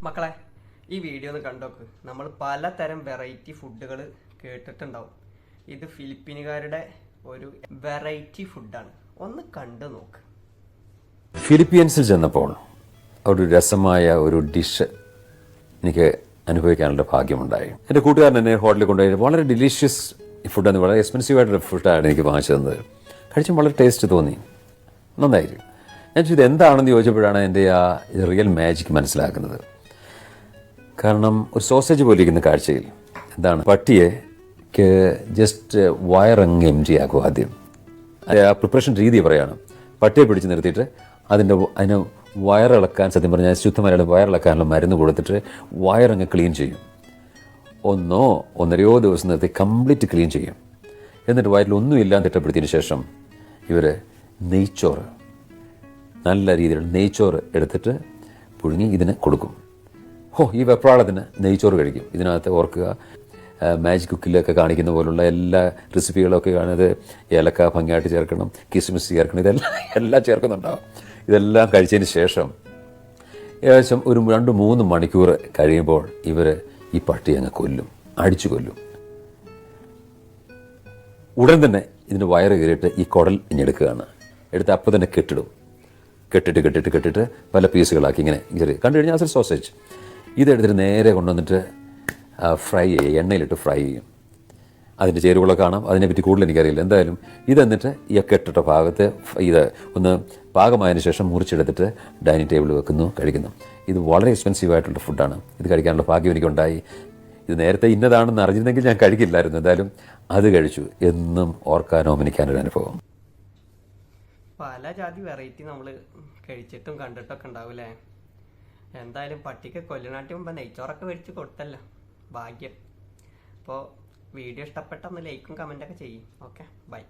മക്കളെ, ഈ വീഡിയോ ഒന്ന് കണ്ടോക്ക്. നമ്മൾ പലതരം വെറൈറ്റി ഫുഡുകൾ കേട്ടിട്ടുണ്ടാവും. ഇത് ഫിലിപ്പീനുകാരുടെ ഒരു വെറൈറ്റി ഫുഡാണ്. ഒന്ന് കണ്ടു നോക്ക്. ഫിലിപ്പീൻസിൽ ചെന്നപ്പോൾ ഒരു രസമായ ഒരു ഡിഷ് എനിക്ക് അനുഭവിക്കാനുള്ള ഭാഗ്യമുണ്ടായി. എൻ്റെ കൂട്ടുകാരൻ എന്നെ ഹോട്ടലിൽ കൊണ്ടുപോയി വളരെ ഡിലീഷ്യസ് ഫുഡാണ്, വളരെ എക്സ്പെൻസീവ് ആയിട്ടുള്ള ഫുഡാണ് എനിക്ക് വാങ്ങിച്ചു തന്നത്. കഴിച്ചും വളരെ ടേസ്റ്റ് തോന്നി, നന്നായിരിക്കും. ഞാൻ ഇത് എന്താണെന്ന് ചോദിച്ചപ്പോഴാണ് എൻ്റെ ആ റിയൽ മാജിക് മനസ്സിലാക്കുന്നത്. കാരണം ഒരു സോസേജ് പോലെ ഇരിക്കുന്ന കാഴ്ചയിൽ എന്താണ്, പട്ടിയെ ജസ്റ്റ് വയറങ്ങ് എംറ്റി ആക്കും. ആദ്യം ആ പ്രിപ്പറേഷൻ രീതി പറയാണ്. പട്ടിയെ പിടിച്ച് നിർത്തിയിട്ട് അതിന് വയറിളക്കാൻ, സത്യം പറഞ്ഞാൽ ശുദ്ധമായ വയറിളക്കാനുള്ള മരുന്ന് കൊടുത്തിട്ട് വയറങ്ങ് ക്ലീൻ ചെയ്യും. ഒന്നരയോ ദിവസം നിർത്തി കംപ്ലീറ്റ് ക്ലീൻ ചെയ്യും. എന്നിട്ട് വയറിൽ ഒന്നുമില്ലാതെ തിട്ടപ്പെടുത്തിയതിന് ശേഷം ഇവർ നെയ്ച്ചോറ്, നല്ല രീതിയിൽ നെയ്ച്ചോറ് എടുത്തിട്ട് പുഴുങ്ങി ഇതിന് കൊടുക്കും. ഈ വെപ്രാളത്തിന് നെയ്ച്ചോറ് കഴിക്കും. ഇതിനകത്ത് ഓർക്കുക, മാജിക് കുക്കിലൊക്കെ കാണിക്കുന്ന പോലുള്ള എല്ലാ റെസിപ്പികളൊക്കെ കാണുന്നത് ഏലക്ക ഭംഗിയായിട്ട് ചേർക്കണം, കിസ്മിസ് ചേർക്കണം, എല്ലാം ചേർക്കുന്നുണ്ടാവും. ഇതെല്ലാം കഴിച്ചതിന് ശേഷം ഏകദേശം ഒരു 2-3 മണിക്കൂർ കഴിയുമ്പോൾ ഇവർ ഈ പട്ടി അങ്ങ് കൊല്ലും, അടിച്ചു കൊല്ലും. ഉടൻ തന്നെ ഇതിന് വയറ് കയറിയിട്ട് ഈ കുടൽ ഇഞ്ഞെടുക്കുകയാണ്. എടുത്ത് അപ്പം തന്നെ കെട്ടിട്ട് പല പീസുകളാക്കി ഇങ്ങനെ കണ്ടു കഴിഞ്ഞാൽ അതൊരു സോസേജ്. ഇതെടുത്തിട്ട് നേരെ കൊണ്ടുവന്നിട്ട് ഫ്രൈ ചെയ്യും, എണ്ണയിലിട്ട് ഫ്രൈ ചെയ്യും. അതിൻ്റെ ചേരുവകളൊക്കെ കാണാം, അതിനെപ്പറ്റി കൂടുതൽ എനിക്കറിയില്ല. എന്തായാലും ഇതെന്നിട്ട് ഈ കെട്ടിട്ട ഭാഗത്ത് ഇത് ഒന്ന് പാകമായതിനു ശേഷം മുറിച്ചെടുത്തിട്ട് ഡൈനിങ് ടേബിളിൽ വെക്കുന്നു, കഴിക്കുന്നു. ഇത് വളരെ എക്സ്പെൻസീവ് ആയിട്ടുള്ള ഫുഡാണ്. ഇത് കഴിക്കാനുള്ള ഭാഗ്യം എനിക്കുണ്ടായി. ഇത് നേരത്തെ ഇന്നതാണെന്ന് അറിഞ്ഞിരുന്നെങ്കിൽ ഞാൻ കഴിക്കില്ലായിരുന്നു. എന്തായാലും അത് കഴിച്ചു. എന്നും ഓർക്കാനോ ഓമനിക്കാനൊരു അനുഭവം. പല ജാതി വെറൈറ്റി നമ്മൾ കഴിച്ചിട്ടും കണ്ടിട്ടൊക്കെ ഉണ്ടാവും അല്ലേ? എന്തായാലും പട്ടിക്ക് കൊല്ലനാട്ടി മുമ്പ് നെയ്ച്ചോറൊക്കെ മേടിച്ച് കൊടുത്തല്ലോ, ഭാഗ്യം. അപ്പോൾ വീഡിയോ ഇഷ്ടപ്പെട്ട ഒന്ന് ലൈക്കും കമൻറ്റൊക്കെ ചെയ്യും. Okay, by.